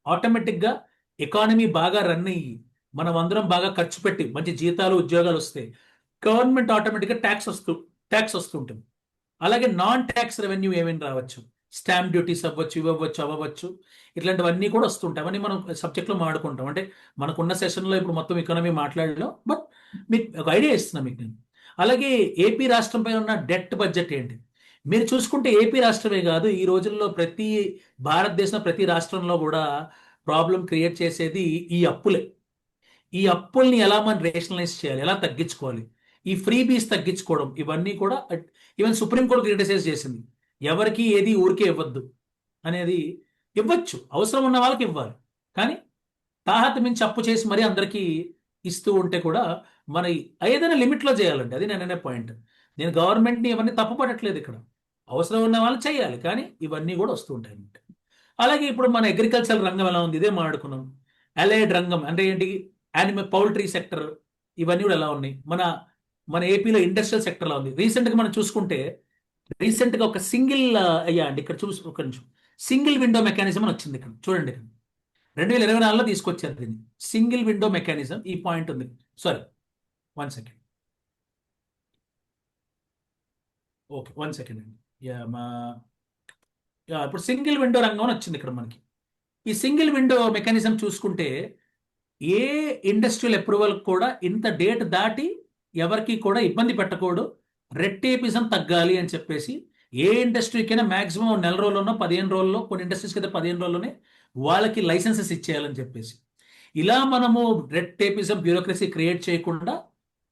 ఆటోమేటిక్గా ఎకానమీ బాగా రన్ అయ్యి మనం అందరం బాగా ఖర్చు పెట్టి మంచి జీతాలు, ఉద్యోగాలు వస్తే గవర్నమెంట్ ఆటోమేటిక్గా ట్యాక్స్ వస్తుంటుంది. అలాగే నాన్ ట్యాక్స్ రెవెన్యూ ఏమైనా రావచ్చు, స్టాంప్ డ్యూటీస్ అవ్వచ్చు, ఇవ్వచ్చు, అవ్వచ్చు, ఇట్లాంటివన్నీ కూడా వస్తుంటాయి. అవన్నీ మనం సబ్జెక్ట్లో మాట్లాడుకుంటాం. అంటే మనకున్న సెషన్లో ఇప్పుడు మొత్తం ఎకానమీ మాట్లాడలేం, బట్ మీకు ఒక ఐడియా ఇస్తున్నా మీకు నేను. అలాగే ఏపీ రాష్ట్రంపై ఉన్న డెట్ బడ్జెట్ ఏంటి? మీరు చూసుకుంటే ఏపీ రాష్ట్రమే కాదు, ఈ రోజుల్లో భారతదేశం ప్రతి రాష్ట్రంలో కూడా ప్రాబ్లం క్రియేట్ చేసేది ఈ అప్పులే. ఈ అప్పుల్ని ఎలా మనం రేషనలైజ్ చేయాలి, ఎలా తగ్గించుకోవాలి, ఈ ఫ్రీ బీస్ తగ్గించుకోవడం, ఇవన్నీ కూడా ఈవెన్ సుప్రీంకోర్టు క్రిటిసైజ్ చేసింది. ఎవరికి ఏది ఊరికే ఇవ్వద్దు అనేది. ఇవ్వచ్చు, అవసరం ఉన్న వాళ్ళకి ఇవ్వాలి, కానీ తాహత మించి అప్పు చేసి మరీ అందరికీ ఇస్తూ ఉంటే కూడా మన ఏదైనా లిమిట్లో చేయాలండి. అది నేననే పాయింట్. నేను గవర్నమెంట్ని ఇవన్నీ తప్పుపడట్లేదు ఇక్కడ, అవసరం ఉన్న వాళ్ళు చేయాలి, కానీ ఇవన్నీ కూడా వస్తూ ఉంటాయి అన్నమాట. అలాగే ఇప్పుడు మన అగ్రికల్చర్ రంగం ఎలా ఉంది, ఇదే మాట్లాడుకున్నాం. అలైడ్ రంగం అంటే ఏంటి, యానిమల్ పౌల్ట్రీ సెక్టర్, ఇవన్నీ కూడా ఎలా ఉన్నాయి. మన మన ఏపీలో ఇండస్ట్రియల్ సెక్టర్ ఎలా ఉంది. రీసెంట్గా మనం చూసుకుంటే, రీసెంట్గా ఒక సింగిల్ అయ్యా అండి, ఇక్కడ చూసి ఒక నిమిషం, సింగిల్ విండో మెకానిజం అని వచ్చింది ఇక్కడ చూడండి. ఇక్కడ 2024లో తీసుకొచ్చారు దీన్ని, సింగిల్ విండో మెకానిజం. ఈ పాయింట్ ఉంది, సారీ 1 సెకండ్. ఓకే, 1 సెకండ్ అండి. యా మా ఇప్పుడు సింగిల్ విండో రంగం అని వచ్చింది ఇక్కడ మనకి. ఈ సింగిల్ విండో మెకానిజం చూసుకుంటే ఏ ఇండస్ట్రియల్ అప్రూవల్ కూడా ఇంత డేట్ దాటి ఎవరికి కూడా ఇబ్బంది పెట్టకూడదు, రెడ్ టేపిజం తగ్గాలి అని చెప్పేసి ఏ ఇండస్ట్రీకైనా మాక్సిమం నెల రోజుల్లోనో 15 రోజుల్లో, కొన్ని ఇండస్ట్రీస్కి అయితే 15 రోజుల్లోనే వాళ్ళకి లైసెన్సెస్ ఇచ్చేయాలని చెప్పేసి, ఇలా మనము రెడ్ టేపిజం బ్యూరోక్రసీ క్రియేట్ చేయకుండా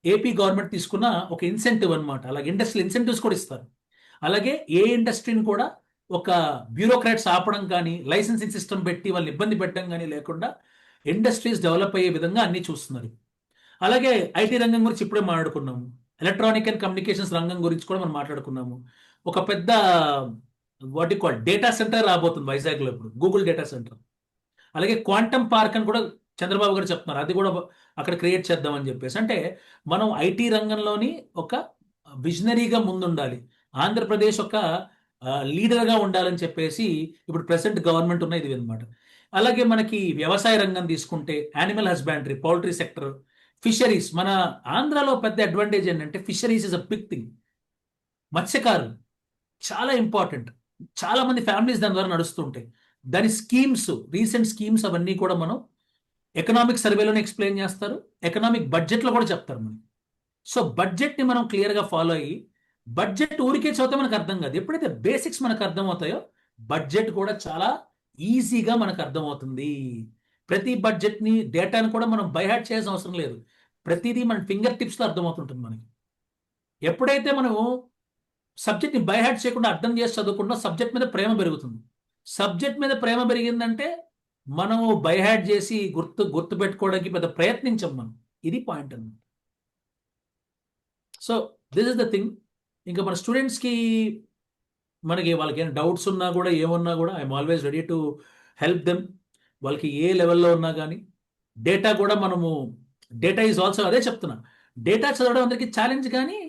ఏపీ గవర్నమెంట్ తీసుకున్న ఒక ఇన్సెంటివ్ అన్నమాట. అలాగే ఇండస్ట్రియల్ ఇన్సెంటివ్స్ కూడా ఇస్తారు. అలాగే ఏ ఇండస్ట్రీని కూడా ఒక బ్యూరోక్రాట్స్ ఆపడం కానీ, లైసెన్సింగ్ సిస్టమ్ పెట్టి వాళ్ళు ఇబ్బంది పెట్టడం కానీ లేకుండా ఇండస్ట్రీస్ డెవలప్ అయ్యే విధంగా అన్ని చూస్తున్నారు. అలాగే ఐటీ రంగం గురించి ఇప్పుడే మాట్లాడుకున్నాము. ఎలక్ట్రానిక్ అండ్ కమ్యూనికేషన్స్ రంగం గురించి కూడా మనం మాట్లాడుకున్నాము. ఒక పెద్ద వాటి కాల్ డేటా సెంటర్ రాబోతుంది వైజాగ్లో ఇప్పుడు, గూగుల్ డేటా సెంటర్. అలాగే క్వాంటమ్ పార్క్ అని కూడా చంద్రబాబు గారు చెప్తున్నారు, అది కూడా అక్కడ క్రియేట్ చేద్దామని చెప్పేసి. అంటే మనం ఐటీ రంగంలోని ఒక విజనరీగా ముందుండాలి, ఆంధ్రప్రదేశ్ ఒక లీడర్గా ఉండాలని చెప్పేసి ఇప్పుడు ప్రెసెంట్ గవర్నమెంట్ ఉన్న ఇది అనమాట. అలాగే మనకి వ్యవసాయ రంగం తీసుకుంటే animal husbandry, poultry sector, fisheries. మన ఆంధ్రాలో పెద్ద అడ్వాంటేజ్ ఏంటంటే fisheries is a big thing. మత్స్యకారులు చాలా ఇంపార్టెంట్, చాలా మంది ఫ్యామిలీస్ దాని ద్వారా నడుస్తుంటాయి. దాని స్కీమ్స్, రీసెంట్ స్కీమ్స్ అవన్నీ కూడా మనం ఎకనామిక్ సర్వేలోనే ఎక్స్ప్లెయిన్ చేస్తారు, ఎకనామిక్ బడ్జెట్లో కూడా చెప్తారు మనకి. సో బడ్జెట్ని మనం క్లియర్గా ఫాలో అయ్యి, బడ్జెట్ ఊరికే చదివితే మనకు అర్థం కాదు, ఎప్పుడైతే బేసిక్స్ మనకు అర్థమవుతాయో బడ్జెట్ కూడా చాలా ఈజీగా మనకు అర్థమవుతుంది. ప్రతి బడ్జెట్ని, డేటాను కూడా మనం బైహార్ట్ చేయాల్సిన అవసరం లేదు, ప్రతిదీ మన ఫింగర్ టిప్స్లో అర్థమవుతుంటుంది మనకి. ఎప్పుడైతే మనము సబ్జెక్ట్ని బైహార్ట్ చేయకుండా అర్థం చేసి చదువుకుంటా, సబ్జెక్ట్ మీద ప్రేమ పెరుగుతుంది. సబ్జెక్ట్ మీద ప్రేమ పెరిగిందంటే మనము బైహార్ట్ చేసి గుర్తు పెట్టుకోవడానికి పెద్ద ప్రయత్నించాం మనం. ఇది పాయింట్ అన్నమాట. So this is the thing. ఇంకా మన స్టూడెంట్స్కి మనకి వాళ్ళకి ఏమైనా డౌట్స్ ఉన్నా కూడా, ఏమన్నా కూడా, I'm always ready to help them. వాళ్ళకి ఏ లెవెల్లో ఉన్నా కానీ డేటా కూడా మనము, డేటా ఈజ్ ఆల్సో, అదే చెప్తున్నా, డేటా చదవడం అందరికీ ఛాలెంజ్, కానీ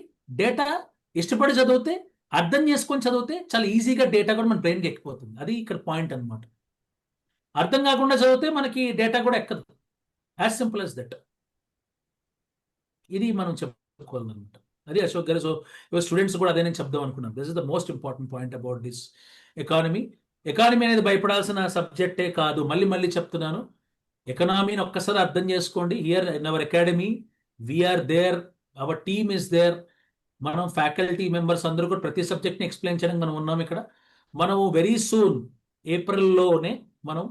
డేటా ఇష్టపడి చదివితే, అర్థం చేసుకొని చదివితే చాలా ఈజీగా డేటా కూడా మన బ్రెయిన్కి ఎక్కిపోతుంది. అది ఇక్కడ పాయింట్ అనమాట. అర్థం కాకుండా చదివితే మనకి డేటా కూడా ఎక్కదు, యాజ్ సింపుల్ యాజ్ దట్. ఇది మనం చెప్పుకోవాలన్నమాట. అది అశోక్ గారు. సో ఇవాళ స్టూడెంట్స్ కూడా అదే నేను చెప్దాం అనుకున్నాను. This is the most important point about this economy. Economy అనేది భయపడాల్సిన సబ్జెక్టే కాదు, మళ్ళీ మళ్ళీ చెప్తున్నాను. ఎకనామీని ఒక్కసారి అర్థం చేసుకోండి. Here in our academy we are there, our team is there. మనం ఫ్యాకల్టీ మెంబర్స్ అందరూ కూడా ప్రతి సబ్జెక్ట్ని ఎక్స్ప్లెయిన్ చేయడానికి మనం ఉన్నాం ఇక్కడ. మనము వెరీ సూన్ ఏప్రిల్లోనే, మనం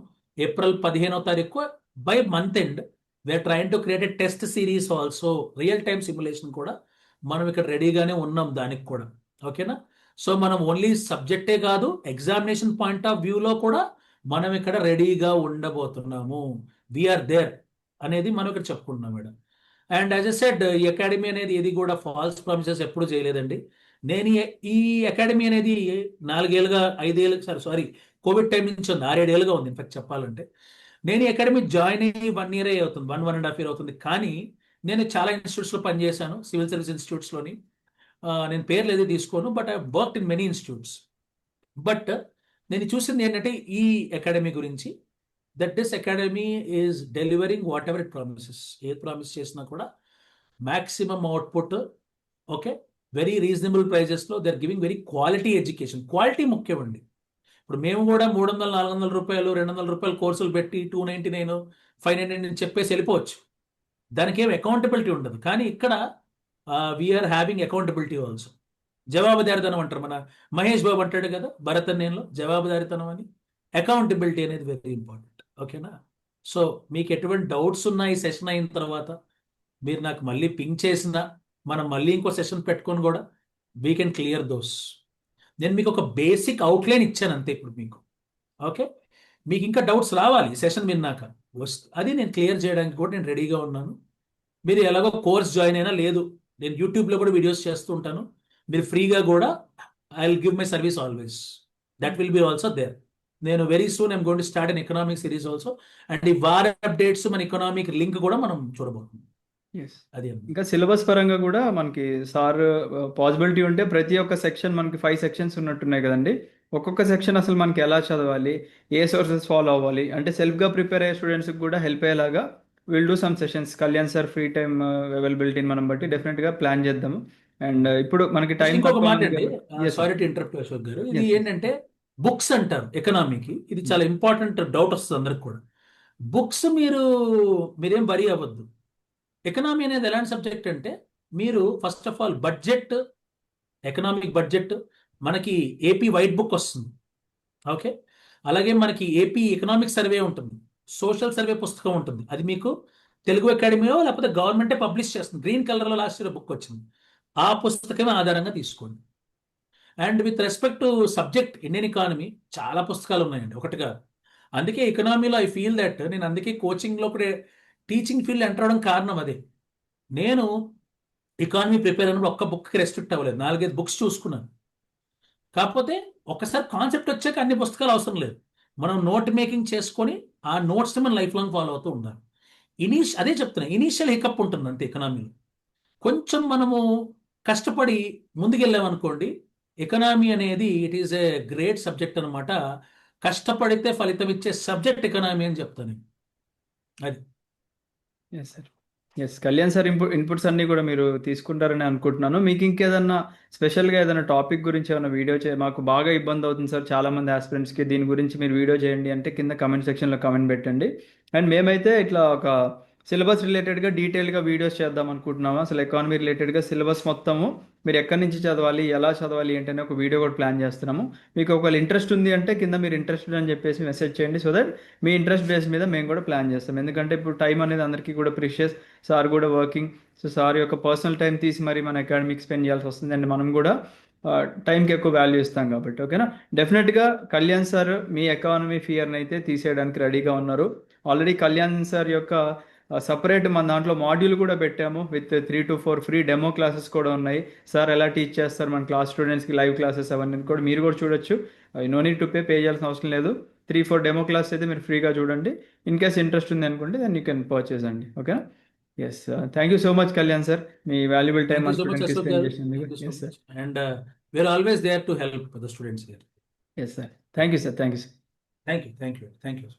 ఏప్రిల్ 15వ తారీఖు by month end we are train to create a test series also, real time simulation కూడా మనం ఇక్కడ రెడీగానే ఉన్నాం దానికి కూడా. ఓకేనా? సో మనం ఓన్లీ సబ్జెక్టే కాదు, ఎగ్జామినేషన్ పాయింట్ ఆఫ్ వ్యూలో కూడా మనం ఇక్కడ రెడీగా ఉండబోతున్నాము. వీఆర్ దేర్ అనేది మనం ఇక్కడ చెప్పుకుంటున్నాం madam. And as a said, ఈ అకాడమీ అనేది ఏది కూడా ఫాల్స్ ప్రామిసెస్ ఎప్పుడు చేయలేదండి. నేను ఈ అకాడమీ అనేది 4 ఏళ్ళుగా, 5 ఏళ్ళు, సారీ కోవిడ్ టైం నుంచి ఉంది, 6-7 ఏళ్ళుగా ఉంది ఇన్ఫాక్ట్ చెప్పాలంటే. నేను ఈ అకాడమీ జాయిన్ అయ్యి 1 ఇయర్ అవుతుంది, 1.5 ఇయర్ అవుతుంది. కానీ నేను చాలా ఇన్స్టిట్యూట్స్లో పనిచేశాను, సివిల్ సర్వీస్ ఇన్స్టిట్యూట్స్లోని. నేను పేర్లు ఏది తీసుకోను, but I worked in many institutes. But నేను చూసింది ఏంటంటే ఈ అకాడమీ గురించి, that this academy is delivering whatever it promises. ఏది ప్రామిస్ చేసినా కూడా maximum output, okay, very reasonable ప్రైజెస్లో they are giving very quality education. Quality ముఖ్యం అండి. ఇప్పుడు మేము కూడా 300-400 రూపాయలు, 200 రూపాయలు కోర్సులు పెట్టి 299, 599 చెప్పేసి వెళ్ళిపోవచ్చు, దానికి ఏం అకౌంటబిలిటీ ఉండదు. కానీ ఇక్కడ వీఆర్ హ్యావింగ్ అకౌంటబిలిటీ ఆల్సో. జవాబుదారితనం అంటారు, మన మహేష్ బాబు అంటాడు కదా భరత్ నేను, జవాబుదారితనం అని. అకౌంటబిలిటీ అనేది వెరీ ఇంపార్టెంట్. ఓకేనా? సో మీకు ఎటువంటి డౌట్స్ ఉన్నాయి సెషన్ అయిన తర్వాత మీరు నాకు మళ్ళీ పింక్ చేసినా, మనం మళ్ళీ ఇంకో సెషన్ పెట్టుకొని కూడా వీ కెన్ క్లియర్ దోస్. నేను మీకు ఒక బేసిక్ అవుట్లైన్ ఇచ్చాను అంతే ఇప్పుడు మీకు. ఓకే, మీకు ఇంకా డౌట్స్ రావాలి సెషన్ విన్నాక, అది నేను క్లియర్ చేయడానికి కూడా నేను రెడీగా ఉన్నాను. మీరు ఎలాగో కోర్స్ జాయిన్ అయినా లేదు, నేను యూట్యూబ్లో కూడా వీడియోస్ చేస్తూ ఉంటాను, మీరు ఫ్రీగా కూడా I will give my service always. That will be also there. నేను very soon I'm going to start an economic series also. And ఈ వార అప్డేట్స్, మన ఎకనామిక్ లింక్ కూడా మనం చూడబోతున్నాం. అది
ఇంకా సిలబస్ పరంగా కూడా మనకి సార్ పాసిబిలిటీ ఉంటే ప్రతి ఒక్క సెక్షన్, మనకి 5 సెక్షన్స్ ఉన్నట్టున్నాయి కదండి. ఒక్కొక్క సెక్షన్ అసలు మనకి ఎలా చదవాలి, ఏ సోర్సెస్ ఫాలో అవ్వాలి అంటే సెల్ఫ్గా ప్రిపేర్ అయ్యే స్టూడెంట్స్కి కూడా హెల్ప్ అయ్యేలాగా will do some sessions. Kalyan sir free time అవైలబిలిటీని మనం బట్టి డెఫినెట్గా ప్లాన్ చేద్దాము. అండ్ ఇప్పుడు మనకి
జస్ట్
టైం
ఇంకొక
తక్కువ
మాట
ఉంది
అండి,
కాబట్టి yes sir.
Sorry to interrupt Ashok గారు, ఇది
ఎస్ ఎస్.
ఏంటంటే బుక్స్ అంటారు ఎకనామీకి, ఇది చాలా ఇంపార్టెంట్ డౌట్ వస్తుంది అందరికి కూడా. బుక్స్ మీరేం వరీ అవ్వద్దు. ఎకనామీ అనేది ఎలాంటి సబ్జెక్ట్ అంటే, మీరు first of all budget, economic budget, మనకి ఏపీ వైట్ బుక్ వస్తుంది. ఓకే, అలాగే మనకి ఏపీ ఎకనామిక్ సర్వే ఉంటుంది, సోషల్ సర్వే పుస్తకం ఉంటుంది, అది మీకు తెలుగు అకాడమీయో లేకపోతే గవర్నమెంటే పబ్లిష్ చేస్తుంది, గ్రీన్ కలర్లో లాస్ట్ ఇయర్ బుక్ వచ్చింది, ఆ పుస్తకమే ఆధారంగా తీసుకోండి. And with respect to subject Indian economy, చాలా పుస్తకాలు ఉన్నాయండి, ఒకటిగా. అందుకే ఎకనామీలో ఐ ఫీల్ దట్, నేను అందుకే కోచింగ్లో కూడా టీచింగ్ ఫీల్డ్ ఎంటర్ అవడం కారణం అదే. నేను ఎకానమీ ప్రిపేర్ అయినప్పుడు ఒక్క బుక్కి రెస్ట్రిక్ట్ అవ్వలేదు, 4-5 బుక్స్ చూసుకున్నాను. కాకపోతే ఒకసారి కాన్సెప్ట్ వచ్చాక అన్ని పుస్తకాలు అవసరం లేదు, మనం నోట్ మేకింగ్ చేసుకొని ఆ నోట్స్ని మనం లైఫ్ లాంగ్ ఫాలో అవుతూ ఉండాలి. అదే చెప్తున్నా, ఇనీషియల్ హికప్ ఉంటుంది అంతే ఎకనామీలో. కొంచెం మనము కష్టపడి ముందుకెళ్ళామనుకోండి, ఎకనామీ అనేది it is a great subject అనమాట. కష్టపడితే ఫలితం ఇచ్చే సబ్జెక్ట్ ఎకనామీ అని చెప్తాను నేను. అది.
Yes sir. Yes, Kalyan sir inputs అన్నీ కూడా మీరు తీసుకుంటారని అనుకుంటున్నాను. మీకు ఇంకేదన్నా స్పెషల్గా ఏదైనా టాపిక్ గురించి ఏమైనా వీడియో మాకు బాగా ఇబ్బంది అవుతుంది సార్, చాలామంది ఆస్పిరెంట్స్కి దీని గురించి మీరు వీడియో చేయండి అంటే కింద కమెంట్ సెక్షన్లో కమెంట్ పెట్టండి. అండ్ మేమైతే ఇట్లా ఒక సిలబస్ రిలేటెడ్గా డీటెయిల్గా వీడియోస్ చేద్దాం అనుకుంటున్నాము. అసలు ఎకానమీ రిలేటెడ్గా సిలబస్ మొత్తము మీరు ఎక్కడి నుంచి చదవాలి, ఎలా చదవాలి ఏంటనే ఒక వీడియో కూడా ప్లాన్ చేస్తున్నాము. మీకు ఒకవేళ ఇంట్రెస్ట్ ఉంది అంటే కింద మీరు ఇంట్రెస్టెడ్ అని చెప్పేసి మెసేజ్ చేయండి, so that me interest base మీద మేము కూడా ప్లాన్ చేస్తాం. ఎందుకంటే ఇప్పుడు టైం అనేది అందరికీ కూడా ప్రిషియస్, సార్ కూడా వర్కింగ్, సో సార్ యొక్క పర్సనల్ టైం తీసి మరి మన అకాడమిక్ స్పెండ్ చేయాల్సి వస్తుంది అండ్ మనం కూడా టైంకి ఎక్కువ వాల్యూ ఇస్తాం కాబట్టి. ఓకేనా, డెఫినెట్గా కళ్యాణ్ సార్ మీ ఎకానమీ ఫియర్ని అయితే తీసేయడానికి రెడీగా ఉన్నారు. ఆల్రెడీ కళ్యాణ్ సార్ యొక్క సపరేట్ మన దాంట్లో మాడ్యూల్ కూడా పెట్టాము, with 3 to 4 free demo classes కూడా ఉన్నాయి. సార్ ఎలా టీచ్ చేస్తారు మన క్లాస్ స్టూడెంట్స్కి, లైవ్ క్లాసెస్ అవన్నీ కూడా మీరు కూడా చూడొచ్చు. నో నీడ్ టు పే చేయాల్సిన అవసరం లేదు. 3-4 డెమో క్లాస్ అయితే మీరు ఫ్రీగా చూడండి. ఇన్ కేస్ ఇంట్రెస్ట్ ఉంది అనుకుంటే దాన్ని యూ కెన్ పర్చేస్ అండి. ఓకేనా. Yes, thank you so much Kalyan sir, మీ వాల్యుబుల్ టైం
థ్యాంక్ యూ
మన
సో మచ్
స్టూడెంట్కి
అశోక్
స్పెండ్
గారు,
చేసినందుకు.
Thank you so
yes sir.
Much. And we are always there to help the students here.
Yes sir, thank you sir, thank you sir.
Thank you, thank you, thank you.